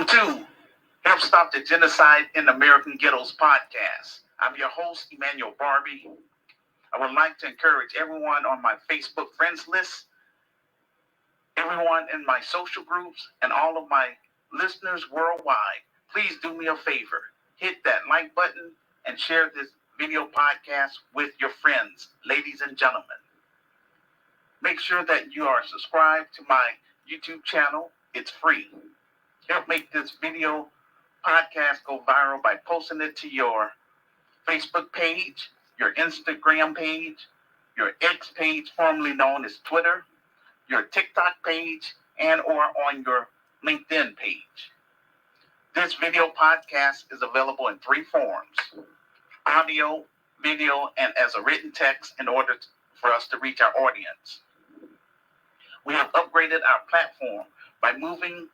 Welcome to Help Stop the Genocide in American Ghettos podcast. I'm your host, Emmanuel Barbee. I would like to encourage everyone on my Facebook friends list, everyone in my social groups, and all of my listeners worldwide. Please do me a favor. Hit that like button and share this video podcast with your friends, ladies and gentlemen. Make sure that you are subscribed to my YouTube channel. It's free. Help make this video podcast go viral by posting it to your Facebook page, your Instagram page, your X page, formerly known as Twitter, your TikTok page, and or on your LinkedIn page. This video podcast is available in three forms: audio, video, and as a written text in order for us to reach our audience. We have upgraded our platform by moving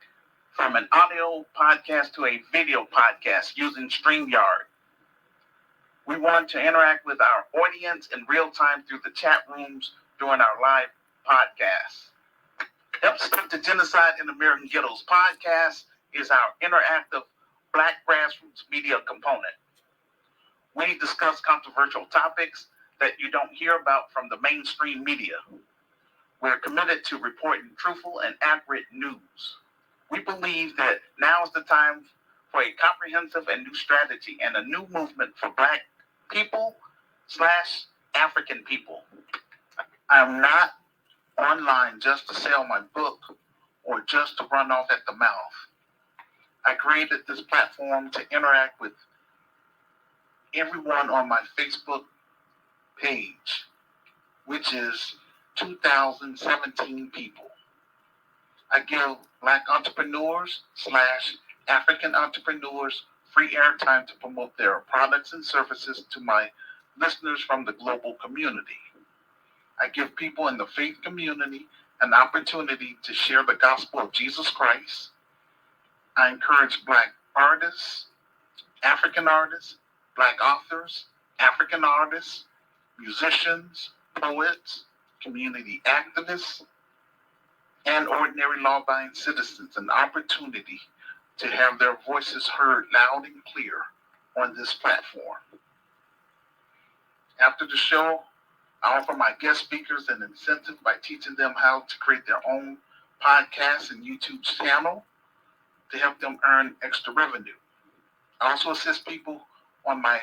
from an audio podcast to a video podcast using StreamYard. We want to interact with our audience in real time through the chat rooms during our live podcasts. Help Stop the Genocide in American Ghettos podcast is our interactive Black grassroots media component. We discuss controversial topics that you don't hear about from the mainstream media. We're committed to reporting truthful and accurate news. We believe that now is the time for a comprehensive and new strategy and a new movement for Black people / African people. I'm not online just to sell my book or just to run off at the mouth. I created this platform to interact with everyone on my Facebook page, which is 2017 people. I give Black entrepreneurs / African entrepreneurs free airtime to promote their products and services to my listeners from the global community. I give people in the faith community an opportunity to share the gospel of Jesus Christ. I encourage Black artists, African artists, Black authors, African artists, musicians, poets, community activists, and ordinary law-abiding citizens an opportunity to have their voices heard loud and clear on this platform. After the show, I offer my guest speakers an incentive by teaching them how to create their own podcast and YouTube channel to help them earn extra revenue. I also assist people on my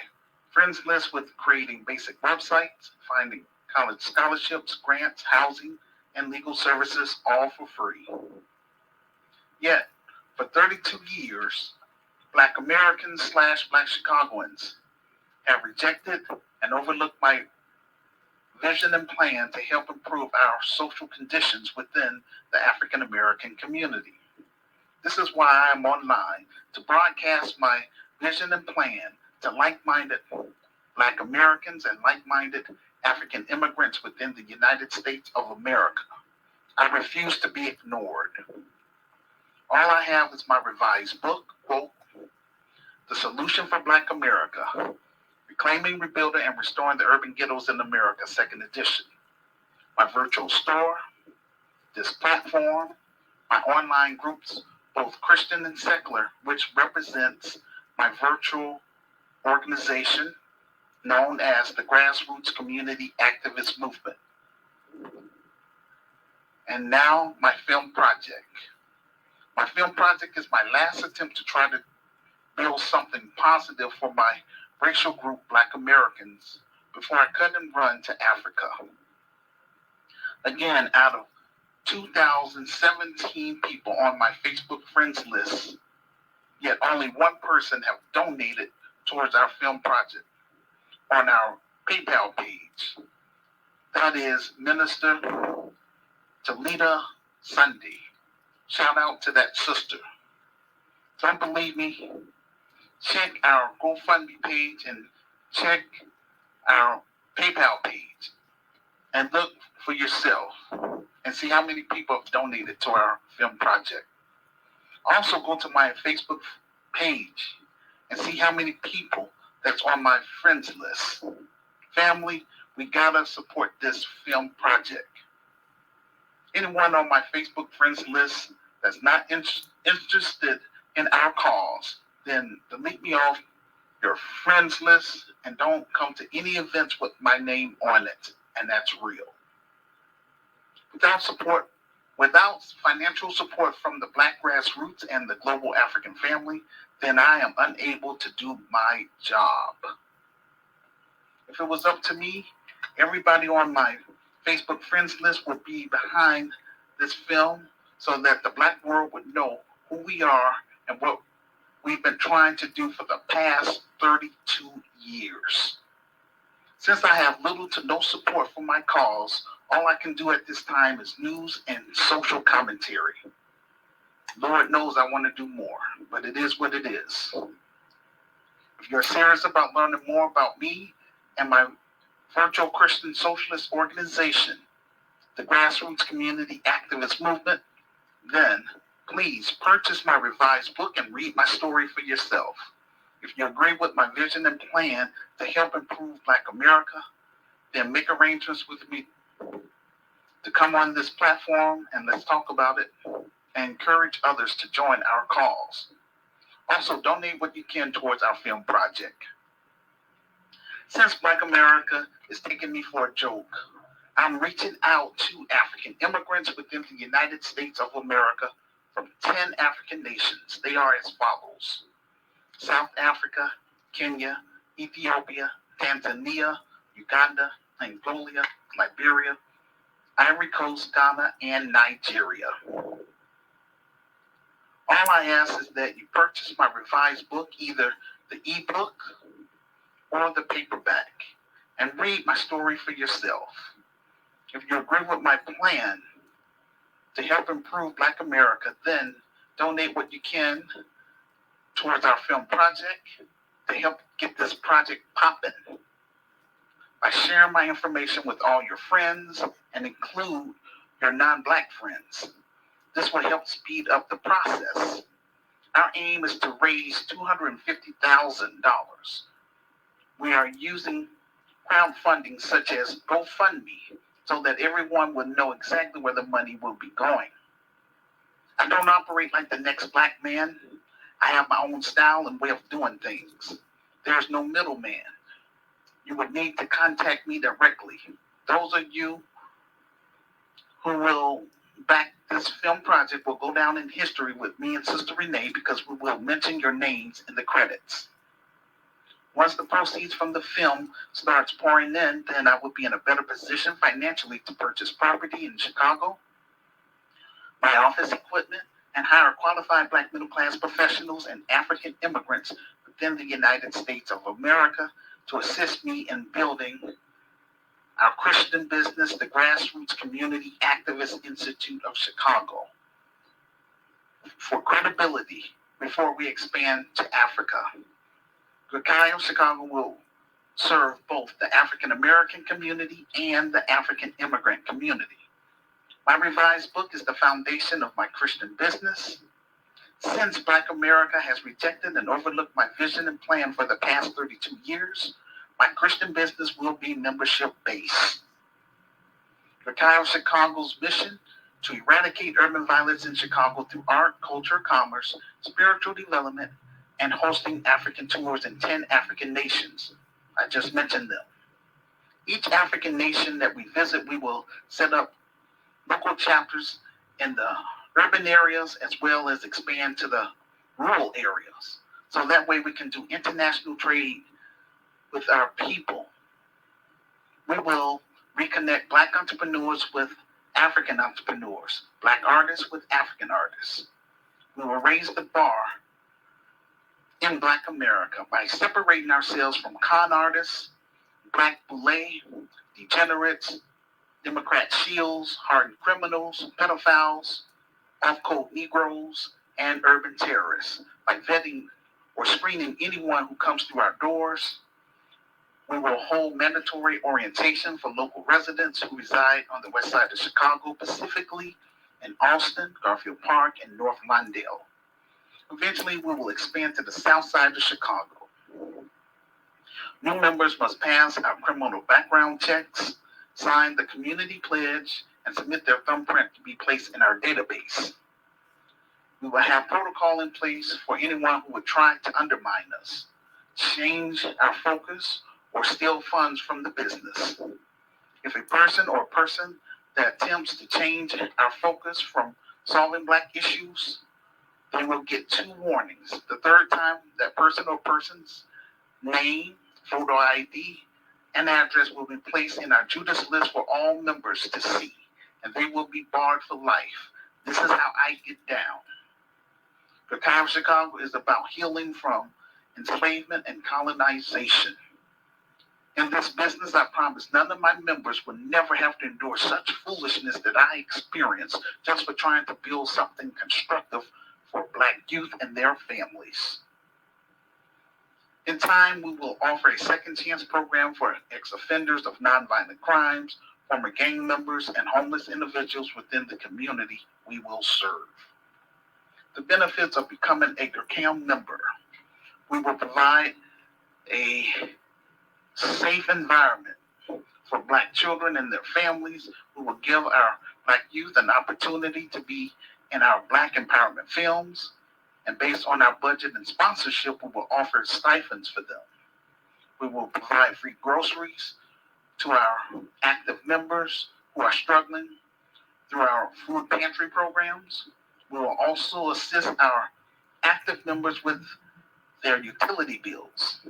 friends list with creating basic websites, finding college scholarships, grants, housing, and legal services, all for free. Yet, for 32 years, Black Americans / Black Chicagoans have rejected and overlooked my vision and plan to help improve our social conditions within the African American community. This is why I am online, to broadcast my vision and plan to like-minded Black Americans and like-minded African immigrants within the United States of America. I refuse to be ignored. All I have is my revised book, quote, The Solution for Black America, Reclaiming, Rebuilding, and Restoring the Urban Ghettos in America, 2nd edition. My virtual store, this platform, my online groups, both Christian and secular, which represents my virtual organization known as the Grassroots Community Activist Movement. And now my film project. My film project is my last attempt to try to build something positive for my racial group, Black Americans, before I cut and run to Africa. Again, out of 2017 people on my Facebook friends list, yet only one person have donated towards our film project on our PayPal page. That is Minister Talita Sunday. Shout out to that sister. Don't believe me? Check our GoFundMe page and check our PayPal page and look for yourself and see how many people have donated to our film project. Also go to my Facebook page and see how many people that's on my friends list. Family, we gotta support this film project. Anyone on my Facebook friends list that's not interested in our cause, then delete me off your friends list and don't come to any events with my name on it. And that's real. Without financial support from the Black grassroots and the global African family, then I am unable to do my job. If it was up to me, everybody on my Facebook friends list would be behind this film so that the Black world would know who we are and what we've been trying to do for the past 32 years. Since I have little to no support for my cause, all I can do at this time is news and social commentary. Lord knows I want to do more, but it is what it is. If you're serious about learning more about me and my virtual Christian socialist organization, the Grassroots Community Activist Movement, then please purchase my revised book and read my story for yourself. If you agree with my vision and plan to help improve Black America, then make arrangements with me to come on this platform and let's talk about it and encourage others to join our cause. Also, donate what you can towards our film project. Since Black America is taking me for a joke, I'm reaching out to African immigrants within the United States of America from 10 African nations. They are as follows: South Africa, Kenya, Ethiopia, Tanzania, Uganda, Angola, Liberia, Ivory Coast, Ghana, and Nigeria. All I ask is that you purchase my revised book, either the ebook or the paperback, and read my story for yourself. If you agree with my plan to help improve Black America, then donate what you can towards our film project to help get this project popping by sharing my information with all your friends and include your non-Black friends. This will help speed up the process. Our aim is to raise $250,000. We are using crowdfunding such as GoFundMe so that everyone will know exactly where the money will be going. I don't operate like the next Black man. I have my own style and way of doing things. There's no middleman. You would need to contact me directly. Those of you who will back this film project will go down in history with me and Sister Renee because we will mention your names in the credits. Once the proceeds from the film starts pouring in, then I will be in a better position financially to purchase property in Chicago, my office equipment, and hire qualified Black middle-class professionals and African immigrants within the United States of America to assist me in building our Christian business, the Grassroots Community Activist Institute of Chicago, for credibility before we expand to Africa. Grecario Chicago will serve both the African American community and the African immigrant community. My revised book is the foundation of my Christian business. Since Black America has rejected and overlooked my vision and plan for the past 32 years, my Christian business will be membership-based. Grecario Chicago's mission to eradicate urban violence in Chicago through art, culture, commerce, spiritual development, and hosting African tours in 10 African nations. I just mentioned them. Each African nation that we visit, we will set up local chapters in the urban areas as well as expand to the rural areas. So that way we can do international trade with our people. We will reconnect Black entrepreneurs with African entrepreneurs, Black artists with African artists. We will raise the bar in Black America by separating ourselves from con artists, Black boule, degenerates, Democrat shields, hardened criminals, pedophiles, off-code Negroes, and urban terrorists by vetting or screening anyone who comes through our doors. We will hold mandatory orientation for local residents who reside on the west side of Chicago, specifically in Austin, Garfield Park, and North Lawndale. Eventually, we will expand to the south side of Chicago. New members must pass our criminal background checks, sign the community pledge, and submit their thumbprint to be placed in our database. We will have protocol in place for anyone who would try to undermine us, change our focus, or steal funds from the business. If a person or person that attempts to change our focus from solving Black issues, they will get 2 warnings. The third time, that person or person's name, photo ID, and address will be placed in our Judas list for all members to see, and they will be barred for life. This is how I get down. The Time of Chicago is about healing from enslavement and colonization. In this business, I promise none of my members will never have to endure such foolishness that I experienced just for trying to build something constructive for Black youth and their families. In time, we will offer a second chance program for ex-offenders of nonviolent crimes, former gang members, and homeless individuals within the community we will serve. The benefits of becoming a GRCAM member: we will provide a safe environment for Black children and their families. We will give our Black youth an opportunity to be in our Black empowerment films, and based on our budget and sponsorship, we will offer stipends for them. We will provide free groceries to our active members who are struggling through our food pantry programs. We will also assist our active members with their utility bills.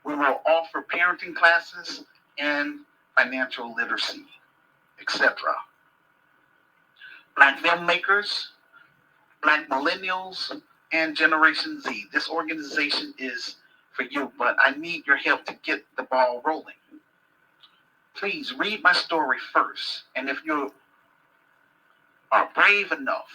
We will offer parenting classes and financial literacy, etc. Black filmmakers, Black millennials, and Generation Z. This organization is for you, but I need your help to get the ball rolling. Please read my story first, and if you are brave enough,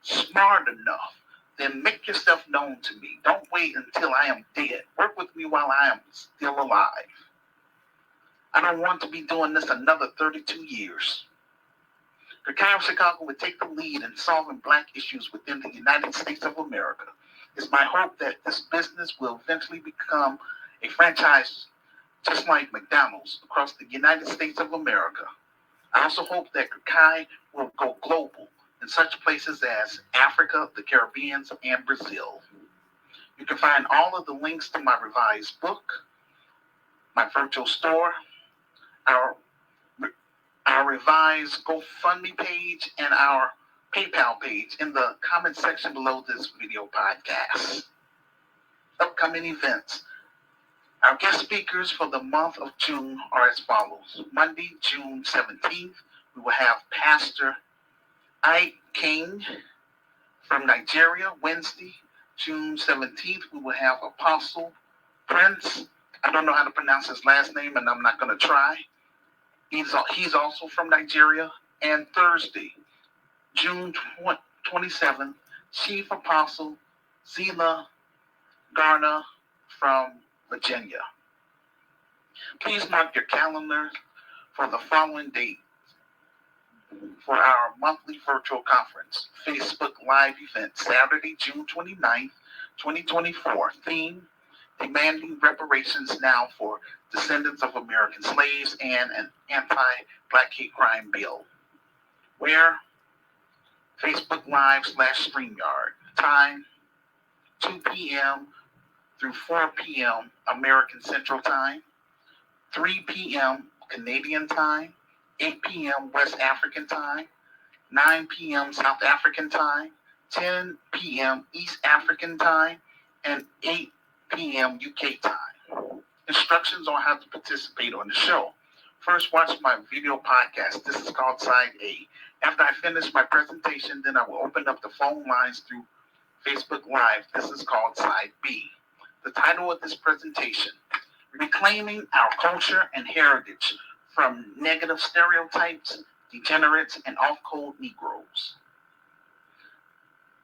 smart enough, then make yourself known to me. Don't wait until I am dead. Work with me while I am still alive. I don't want to be doing this another 32 years. The County of Chicago would take the lead in solving Black issues within the United States of America. It's my hope that this business will eventually become a franchise just like McDonald's across the United States of America. I also hope that Kai will go global in such places as Africa, the Caribbean, and Brazil. You can find all of the links to my revised book, my virtual store, our revised GoFundMe page, and our PayPal page in the comment section below this video podcast. Upcoming events. Our guest speakers for the month of June are as follows. Monday, June 17th, we will have Pastor Ike King from Nigeria. Wednesday, June 17th, we will have Apostle Prince. I don't know how to pronounce his last name, and I'm not going to try. He's also from Nigeria. And Thursday, June 27th, Chief Apostle Zila Garner from Virginia. Please mark your calendar for the following date for our monthly virtual conference, Facebook Live event, Saturday, June 29th, 2024. Theme: demanding reparations now for descendants of American slaves and an anti-Black hate crime bill. Where? Facebook Live /StreamYard. Time: 2 p.m. through 4 p.m. American Central Time, 3 p.m. Canadian Time, 8 p.m. West African Time, 9 p.m. South African Time, 10 p.m. East African Time, and 8 p.m. UK Time. Instructions on how to participate on the show. First, watch my video podcast. This is called Side A. After I finish my presentation, then I will open up the phone lines through Facebook Live. This is called Side B. The title of this presentation: Reclaiming Our Culture and Heritage from Negative Stereotypes, Degenerates, and Off-Code Negroes.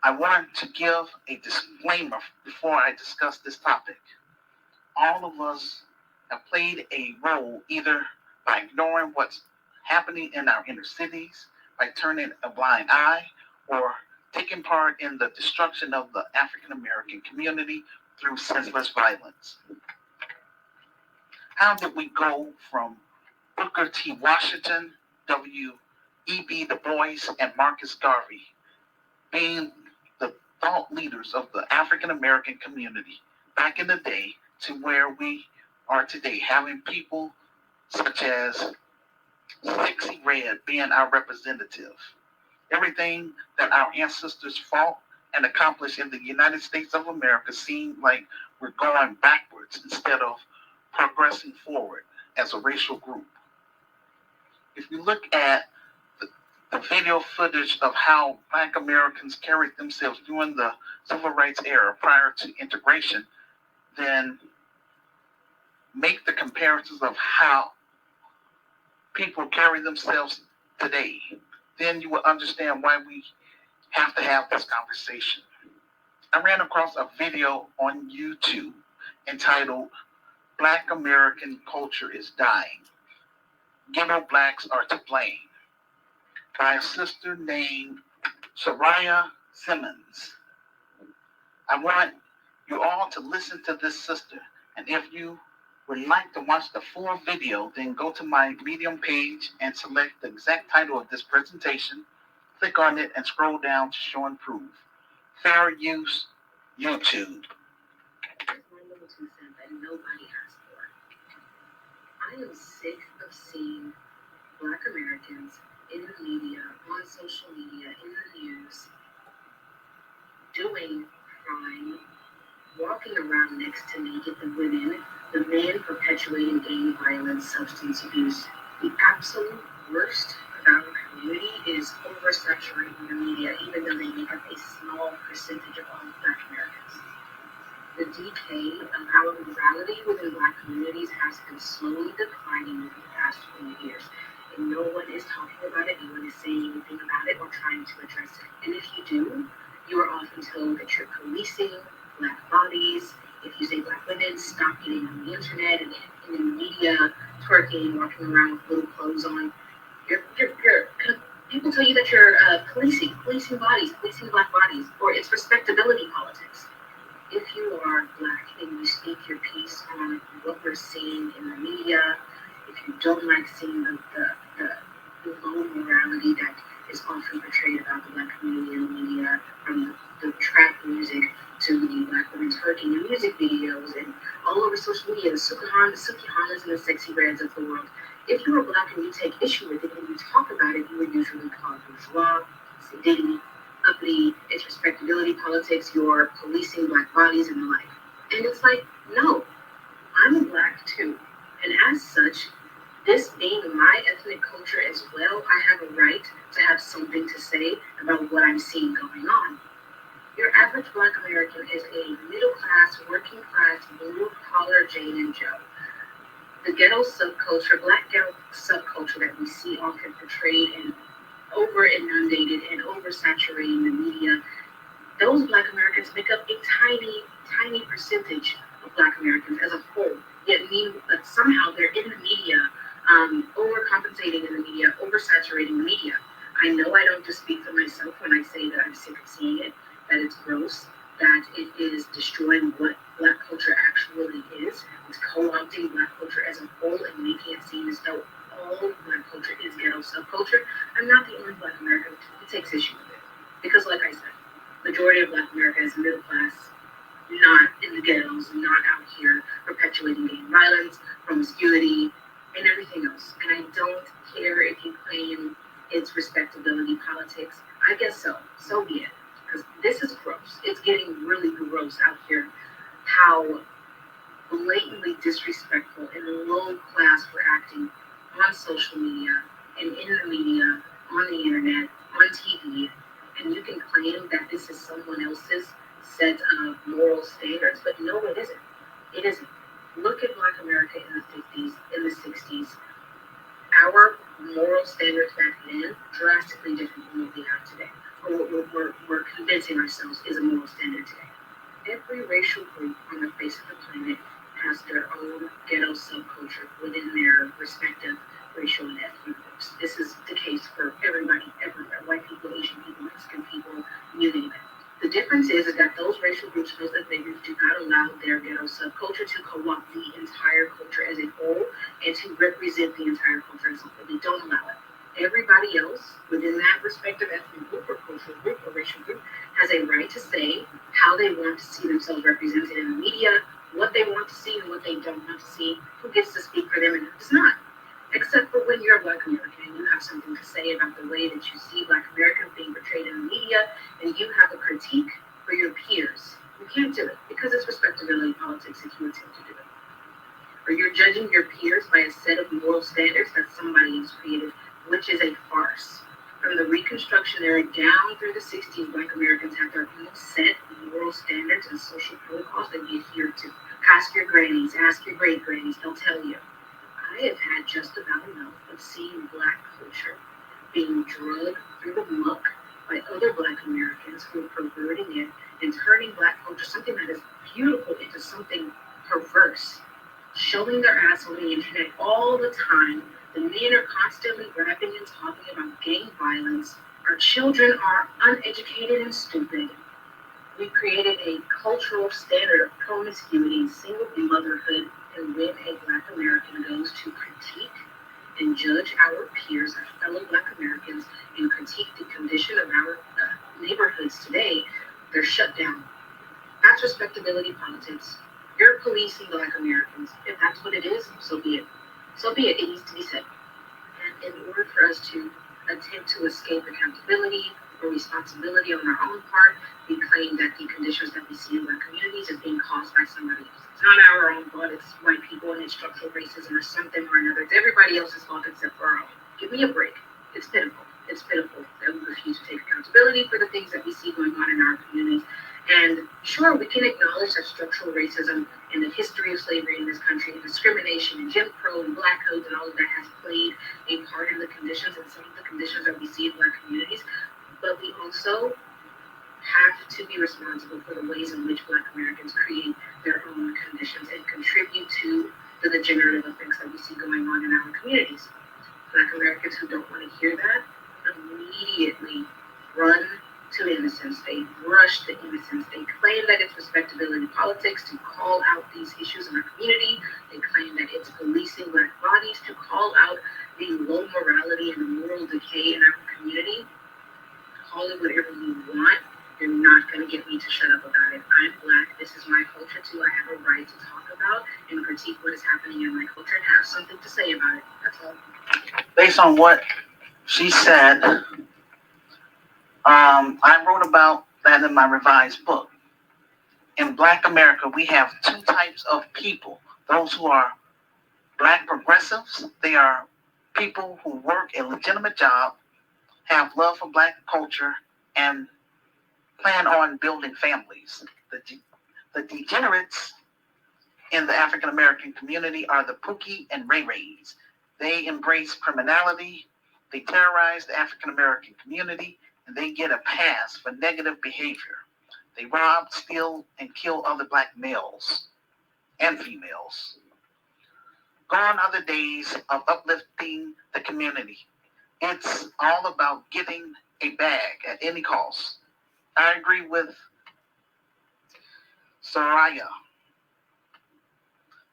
I want to give a disclaimer before I discuss this topic. All of us have played a role either by ignoring what's happening in our inner cities, by turning a blind eye, or taking part in the destruction of the African American community through senseless violence. How did we go from Booker T. Washington, W.E.B. Du Bois, and Marcus Garvey being thought leaders of the African American community back in the day to where we are today, having people such as Sexy Red being our representative. Everything that our ancestors fought and accomplished in the United States of America seemed like we're going backwards instead of progressing forward as a racial group. If you look at the video footage of how Black Americans carried themselves during the Civil Rights era prior to integration, then make the comparisons of how people carry themselves today, then you will understand why we have to have this conversation. I ran across a video on YouTube entitled Black American Culture is Dying. Ghetto Blacks Are to Blame by a sister named Soraya Simmons. I want you all to listen to this sister, and if you would like to watch the full video, then go to my Medium page and select the exact title of this presentation, click on it, and scroll down to show and prove. Fair use YouTube. My little 2 cents that nobody asked for. I am sick of seeing Black Americans in the media, on social media, in the news, doing crime, walking around next to naked the women, the men perpetuating gang violence, substance abuse. The absolute worst about our community is oversaturating the media, even though they make up a small percentage of all Black Americans. The decay of our morality within Black communities has been slowly declining over the past 20 years. And no one is talking about it, no one is saying anything about it or trying to address it. And if you do, you are often told that you're policing Black bodies. If you say Black women, stop getting on the internet and in the media, twerking, walking around with little clothes on. People tell you that you're policing bodies, policing Black bodies, or it's respectability politics. If you are Black and you speak your piece on what we're seeing in the media, if you don't like seeing the low morality that is often portrayed about the Black community in the media, from the trap music to the Black women twerking in music videos and all over social media, the Sukihanas and the Sexy Reds of the world. If you are Black and you take issue with it and you talk about it, you are usually called bourgeois, sedity, uppity, it's respectability politics, you're policing Black bodies and the like. And it's like, no, I'm a Black too. And as such, this being my ethnic culture as well, I have a right to have something to say about what I'm seeing going on. Your average Black American is a middle-class, working-class, blue-collar Jane and Joe. The ghetto subculture, Black ghetto subculture that we see often portrayed and over-inundated and oversaturating the media, those Black Americans make up a tiny, tiny percentage of Black Americans as a whole. Yet but somehow they're in the media, overcompensating in the media, oversaturating the media. I know I don't just speak for myself when I say that I'm sick of seeing it, that it's gross, that it is destroying what Black culture actually is. It's co-opting Black culture as a whole and making it seem as though all Black culture is ghetto subculture. I'm not the only Black American who takes issue with it. Because like I said, majority of Black America is middle class, not in the ghettos, not out here perpetuating gang violence, promiscuity, and everything else. And I don't care if you claim it's respectability politics. I guess so be it. Because this is gross. It's getting really gross out here how blatantly disrespectful and low class we're acting on social media and in the media, on the internet, on TV. And you can claim that this is someone else's set of moral standards, but no, it isn't. It isn't. Look at Black America in the 50s, in the 60s. Our moral standards back then drastically different from what we have today, or what we're convincing ourselves is a moral standard today. Every racial group on the face of the planet has their own ghetto subculture within their respective racial and ethnic groups. This is the case for everybody, everywhere. White people, Asian people, Mexican people, you name it. The difference is that those racial groups, those ethnic groups, do not allow their ghetto subculture to co-opt the entire culture as a whole and to represent the entire culture as a whole. They don't allow it. Everybody else within that respective ethnic group or cultural group or racial group has a right to say how they want to see themselves represented in the media, what they want to see and what they don't want to see, who gets to speak for them and who does not. Except for when you're a Black American and you have something to say about the way that you see Black Americans being portrayed in the media, and you have a critique for your peers. You can't do it because it's respectability politics if you attempt to do it. Or you're judging your peers by a set of moral standards that somebody has created, which is a farce. From the Reconstruction era down through the 60s, Black Americans had their own set of moral standards and social protocols that we adhere to. Ask your grannies, ask your great-grannies, they'll tell you. I have had just about enough of seeing Black culture being drugged through the muck by other Black Americans who are perverting it and turning Black culture, something that is beautiful, into something perverse, showing their ass on the internet all the time. The men are constantly rapping and talking about gang violence. Our children are uneducated and stupid. We created a cultural standard of promiscuity and single motherhood, and when a Black American goes to critique and judge our peers, our fellow Black Americans, and critique the condition of our neighborhoods today, they're shut down. That's respectability politics. You're policing Black Americans. If that's what it is, so be it. So be it. It needs to be said. And in order for us to attempt to escape accountability or responsibility on our own part, we claim that the conditions that we see in Black communities is being caused by somebody else. It's not our own fault. It's white people and it's structural racism or something or another. It's everybody else's fault except for our own. Give me a break. It's pitiful. It's pitiful that we refuse to take accountability for the things that we see going on in our communities. And sure, we can acknowledge that structural racism and the history of slavery in this country, and discrimination and Jim Crow and Black codes and all of that has played a part in the conditions and some of the conditions that we see in Black communities. But we also have to be responsible for the ways in which Black Americans create their own conditions and contribute to the degenerative effects that we see going on in our communities. Black Americans who don't want to hear that immediately run to innocence. They rush to innocence. They claim that it's respectability politics to call out these issues in our community. They claim that it's policing Black bodies to call out the low morality and the moral decay in our community. Call it whatever you want. You're not going to get me to shut up about it. I'm Black. This is my culture too. I have a right to talk about and critique what is happening in my culture and have something to say about it. That's all. Based on what she said, I wrote about that in my revised book. In Black America, we have two types of people. Those who are Black progressives, they are people who work a legitimate job, have love for Black culture, and plan on building families. The degenerates in the African American community are the Pookie and Ray Rays. They embrace criminality, they terrorize the African American community, and they get a pass for negative behavior. They rob, steal, and kill other Black males and females. Gone are the days of uplifting the community. It's all about getting a bag at any cost. I agree with Soraya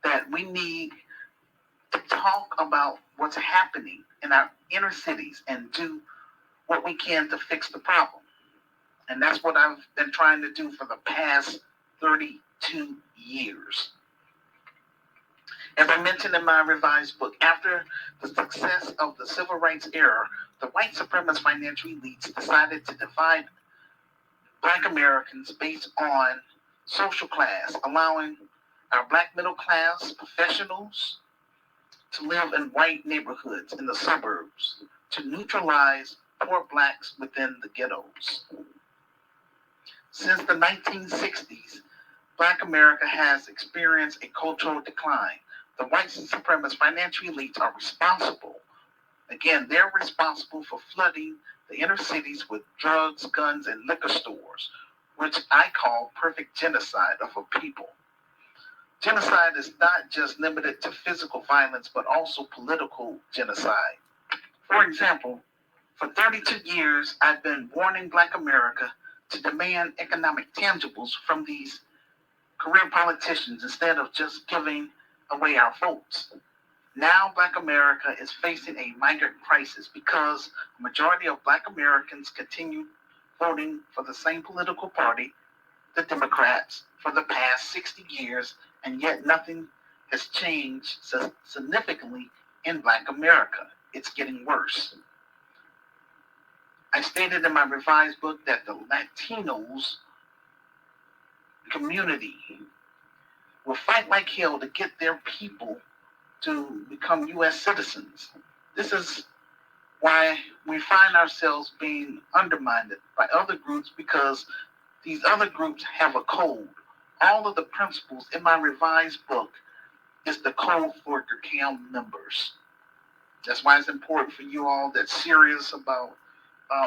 that we need to talk about what's happening in our inner cities and do what we can to fix the problem. And that's what I've been trying to do for the past 32 years. As I mentioned in my revised book, after the success of the civil rights era, the white supremacist financial elites decided to divide Black Americans based on social class, allowing our Black middle class professionals to live in white neighborhoods in the suburbs to neutralize poor Blacks within the ghettos. Since the 1960s, Black America has experienced a cultural decline. The white supremacist financial elites are responsible. Again, they're responsible for flooding the inner cities with drugs, guns, and liquor stores, which I call perfect genocide of a people. Genocide is not just limited to physical violence, but also political genocide. For example, for 32 years, I've been warning Black America to demand economic tangibles from these career politicians instead of just giving away our votes. Now, Black America is facing a migrant crisis because a majority of Black Americans continue voting for the same political party, the Democrats, for the past 60 years, and yet nothing has changed significantly in Black America. It's getting worse. I stated in my revised book that the Latinos community will fight like hell to get their people to become U.S. citizens. This is why we find ourselves being undermined by other groups because these other groups have a code. All of the principles in my revised book is the code for GERCAM members. That's why it's important for you all that's serious about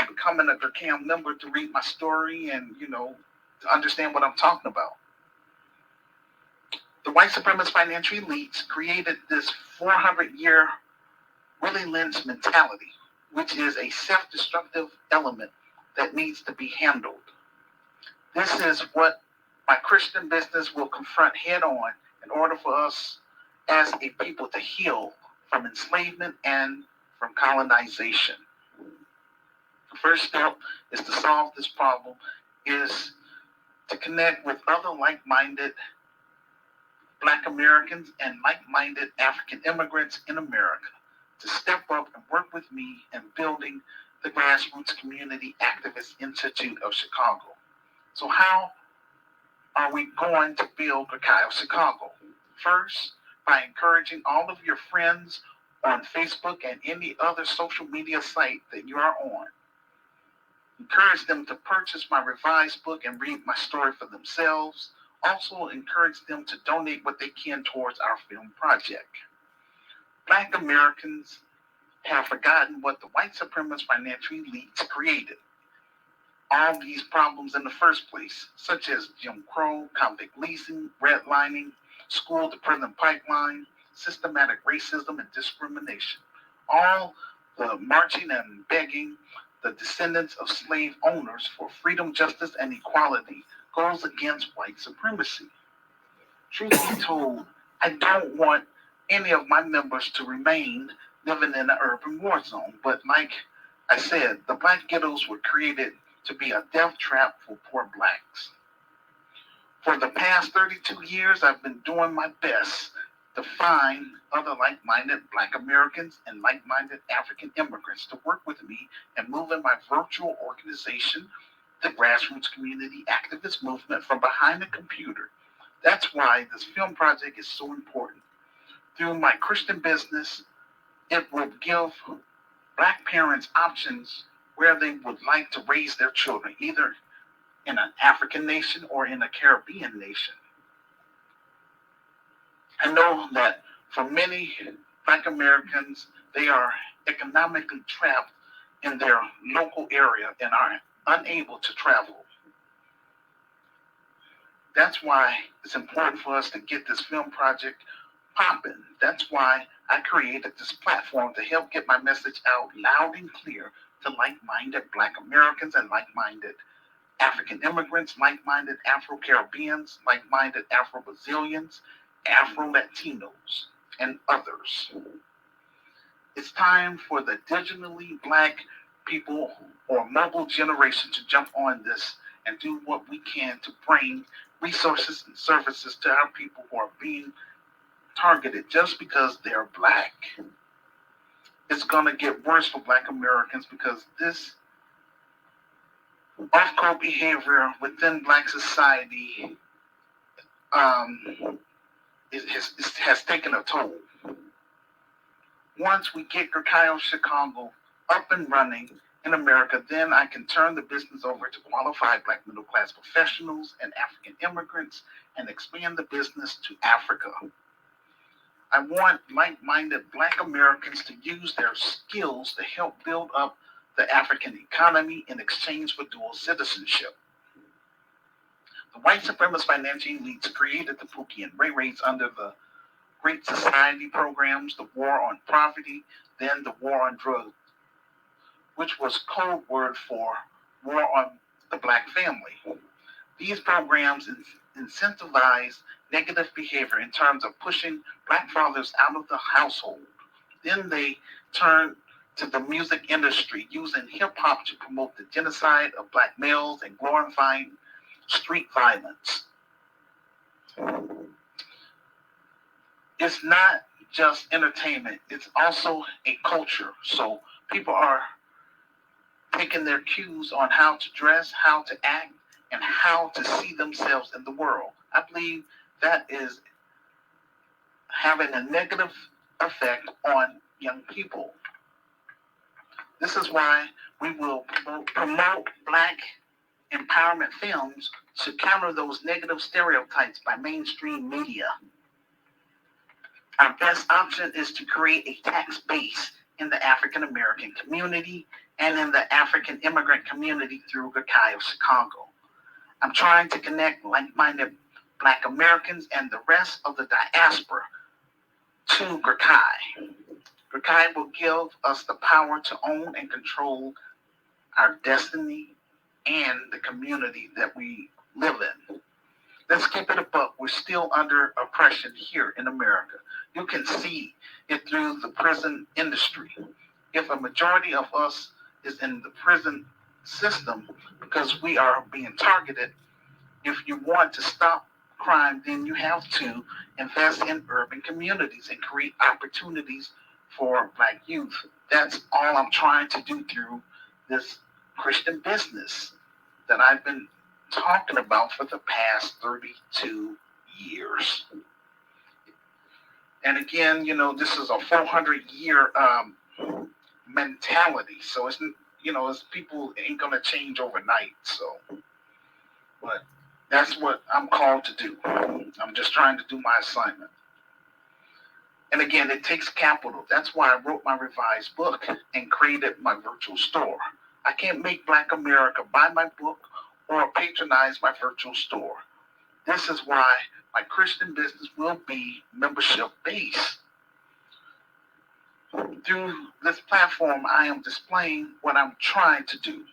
becoming a GERCAM member to read my story and, to understand what I'm talking about. The white supremacist financial elites created this 400-year Willie Lynch mentality, which is a self-destructive element that needs to be handled. This is what my Christian business will confront head on in order for us as a people to heal from enslavement and from colonization. The first step is to solve this problem is to connect with other like-minded Black Americans and like-minded African immigrants in America to step up and work with me in building the Grassroots Community Activist Institute of Chicago. So how are we going to build GERCAM Chicago? First, by encouraging all of your friends on Facebook and any other social media site that you are on. Encourage them to purchase my revised book and read my story for themselves. Also encourage them to donate what they can towards our film project. Black Americans have forgotten what the white supremacist financial elites created. All these problems in the first place, such as Jim Crow, convict leasing, redlining, school-to-prison pipeline, systematic racism and discrimination. All the marching and begging the descendants of slave owners for freedom, justice, and equality goes against white supremacy. Truth be told, I don't want any of my members to remain living in an urban war zone. But like I said, the Black ghettos were created to be a death trap for poor Blacks. For the past 32 years, I've been doing my best to find other like-minded Black Americans and like-minded African immigrants to work with me and move in my virtual organization, the Grassroots Community Activist Movement, from behind the computer. That's why this film project is so important. Through my Christian business, it would give Black parents options where they would like to raise their children, either in an African nation or in a Caribbean nation. I know that for many Black Americans, they are economically trapped in their local area and are unable to travel. That's why it's important for us to get this film project popping. That's why I created this platform to help get my message out loud and clear to like-minded Black Americans and like-minded African immigrants, like-minded Afro-Caribbeans, like-minded Afro-Brazilians, Afro-Latinos, and others. It's time for the digitally Black people or mobile generation to jump on this and do what we can to bring resources and services to our people who are being targeted just because they're Black. It's going to get worse for Black Americans because this off-code behavior within Black society has taken a toll. Once we get GERCAM Chicago up and running in America, then I can turn the business over to qualified Black middle-class professionals and African immigrants and expand the business to Africa. I want like-minded Black Americans to use their skills to help build up the African economy in exchange for dual citizenship. The white supremacist financial elites created the Pookie and Ray Rays under the Great Society programs, the War on Poverty, then the War on Drugs, which was code word for War on the Black Family. These programs incentivize negative behavior in terms of pushing black fathers out of the household. Then they turn to the music industry, using hip hop to promote the genocide of black males and glorifying street violence. It's not just entertainment, it's also a culture. So people are taking their cues on how to dress, how to act, and how to see themselves in the world. I believe that is having a negative effect on young people. This is why we will promote black empowerment films to counter those negative stereotypes by mainstream media. Our best option is to create a tax base in the African American community and in the African immigrant community through Ghettos of Chicago. I'm trying to connect like-minded Black Americans and the rest of the diaspora to Ghettos. Ghettos will give us the power to own and control our destiny and the community that we live in. Let's keep it a buck. We're still under oppression here in America. You can see it through the prison industry. If a majority of us is in the prison system because we are being targeted, if you want to stop crime, then you have to invest in urban communities and create opportunities for Black youth. That's all I'm trying to do through this Christian business that I've been talking about for the past 32 years. And again, this is a 400-year mentality. So it's people ain't gonna change overnight. So, but that's what I'm called to do. I'm just trying to do my assignment. And again, it takes capital. That's why I wrote my revised book and created my virtual store. I can't make Black America buy my book or patronize my virtual store. This is why my Christian business will be membership-based. Through this platform, I am displaying what I'm trying to do.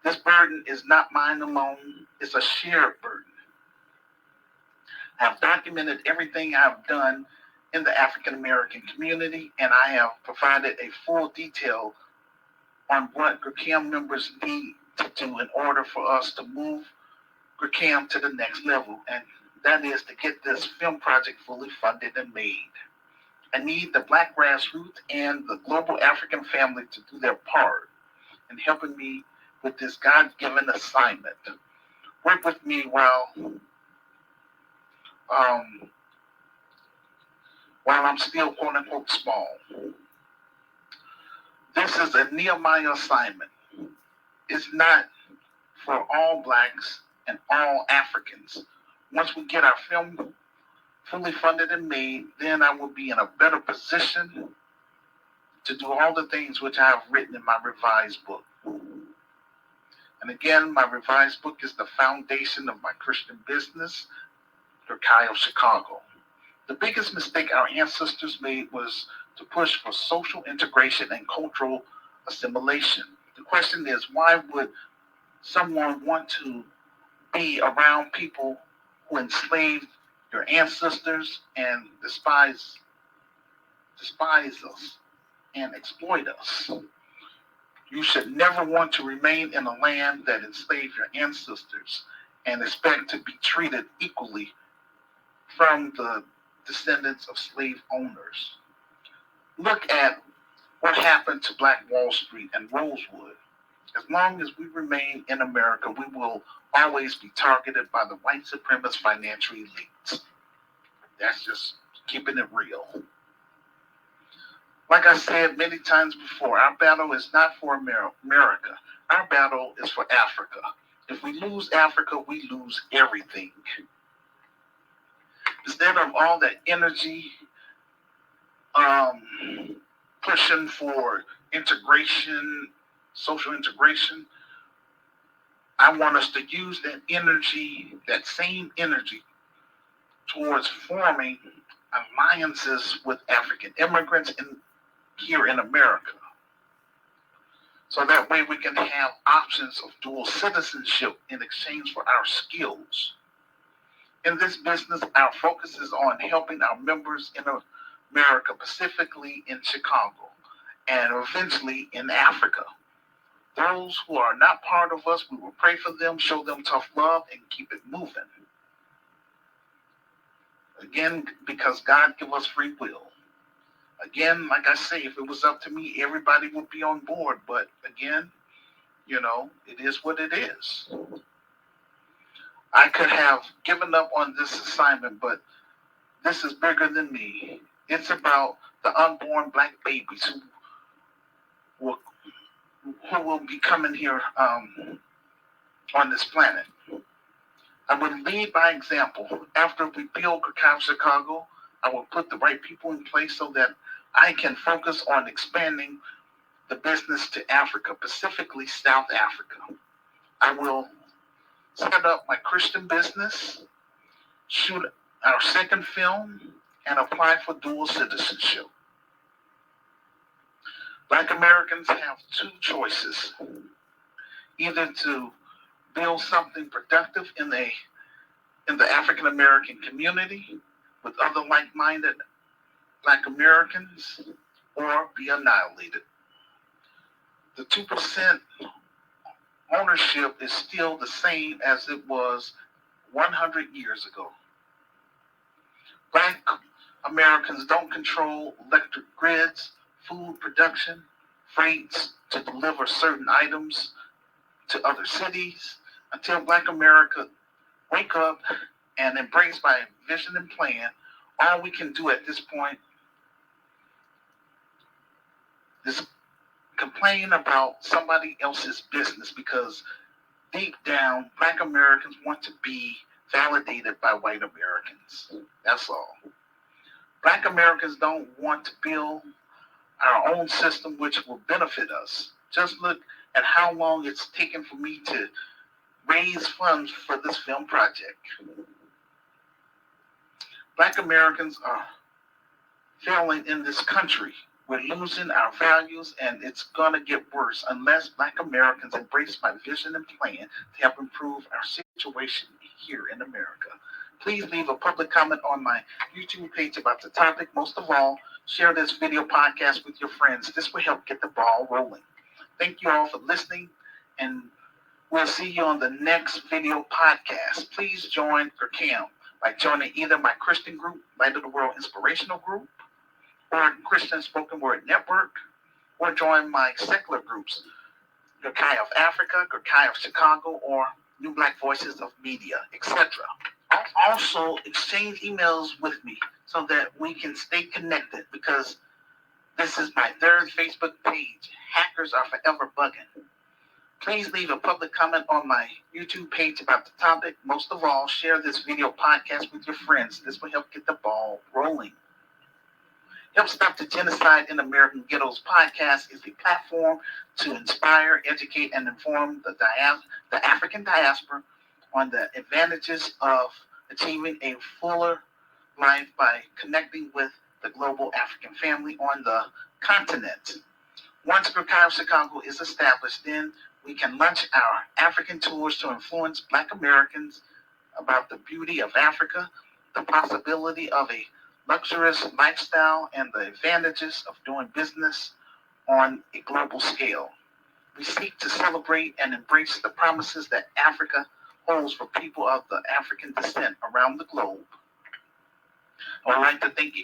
This burden is not mine alone. It's a shared burden. I have documented everything I've done in the African American community, and I have provided a full detail on what GRCAM members need to do in order for us to move GRCAM to the next level, and that is to get this film project fully funded and made. I need the Black grassroots and the global African family to do their part in helping me with this God-given assignment. Work with me while I'm still quote-unquote small. This is a Nehemiah assignment. It's not for all Blacks and all Africans. Once we get our film fully funded and made, then I will be in a better position to do all the things which I have written in my revised book. And again, my revised book is the foundation of my Christian business, Ghettos of Chicago. The biggest mistake our ancestors made was to push for social integration and cultural assimilation. The question is, why would someone want to be around people who enslaved your ancestors and despise us and exploit us? You should never want to remain in a land that enslaved your ancestors and expect to be treated equally from the descendants of slave owners. Look at what happened to Black Wall Street and Rosewood. As long as we remain in America, we will always be targeted by the white supremacist financial elites. That's just keeping it real. Like I said many times before, our battle is not for America. Our battle is for Africa. If we lose Africa, we lose everything. Instead of all that energy pushing for integration, social integration, I want us to use that same energy towards forming alliances with African immigrants here in America. So that way we can have options of dual citizenship in exchange for our skills. In this business, our focus is on helping our members in America, specifically in Chicago, and eventually in Africa. Those who are not part of us, we will pray for them, show them tough love, and keep it moving. Again, because God give us free will. Again, like I say, if it was up to me, everybody would be on board. But again, it is what it is. I could have given up on this assignment, but this is bigger than me. It's about the unborn black babies who will be coming here on this planet. I would lead by example. After we build Chicago, I will put the right people in place so that I can focus on expanding the business to Africa, specifically South Africa. I will set up my Christian business, shoot our second film, and apply for dual citizenship. Black Americans have two choices: either to build something productive in the African American community with other like-minded Black Americans, or be annihilated. The 2% ownership is still the same as it was 100 years ago. Black Americans don't control electric grids, food production, freights to deliver certain items to other cities. Until Black America wake up and embrace my vision and plan, all we can do at this point is complain about somebody else's business, because deep down, Black Americans want to be validated by white Americans. That's all. Black Americans don't want to build our own system which will benefit us. Just look at how long it's taken for me to raise funds for this film project. Black Americans are failing in this country. We're losing our values, and it's going to get worse unless Black Americans embrace my vision and plan to help improve our situation here in America. Please leave a public comment on my YouTube page about the topic. Most of all, share this video podcast with your friends. This will help get the ball rolling. Thank you all for listening, and we'll see you on the next video podcast. Please join Kirkam by joining either my Christian group, Light of the World Inspirational Group, or Christian Spoken Word Network, or join my secular groups, Gurkai of Africa, Gurkai of Chicago, or New Black Voices of Media, etc. Also, exchange emails with me so that we can stay connected, because this is my third Facebook page. Hackers are forever bugging. Please leave a public comment on my YouTube page about the topic. Most of all, share this video podcast with your friends. This will help get the ball rolling. Help Stop the Genocide in American Ghettos podcast is a platform to inspire, educate, and inform the African diaspora on the advantages of achieving a fuller life by connecting with the global African family on the continent. Once Gurkai Chicago is established, then we can launch our African tours to influence Black Americans about the beauty of Africa, the possibility of a luxurious lifestyle, and the advantages of doing business on a global scale. We seek to celebrate and embrace the promises that Africa holds for people of the African descent around the globe. I would like to thank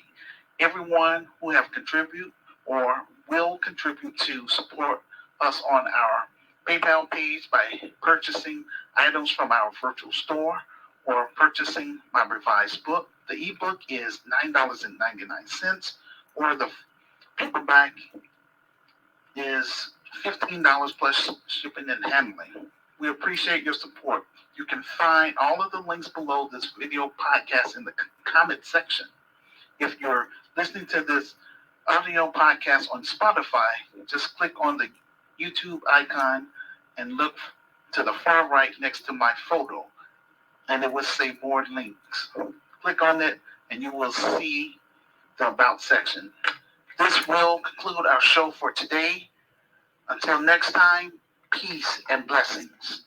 everyone who have contributed or will contribute to support us on our PayPal page by purchasing items from our virtual store or purchasing my revised book. The ebook is $9.99, or the paperback is $15 plus shipping and handling. We appreciate your support. You can find all of the links below this video podcast in the comment section. If you're listening to this audio podcast on Spotify, just click on the YouTube icon and look to the far right next to my photo, and it will say more links. Click on it and you will see the About section. This will conclude our show for today. Until next time, peace and blessings.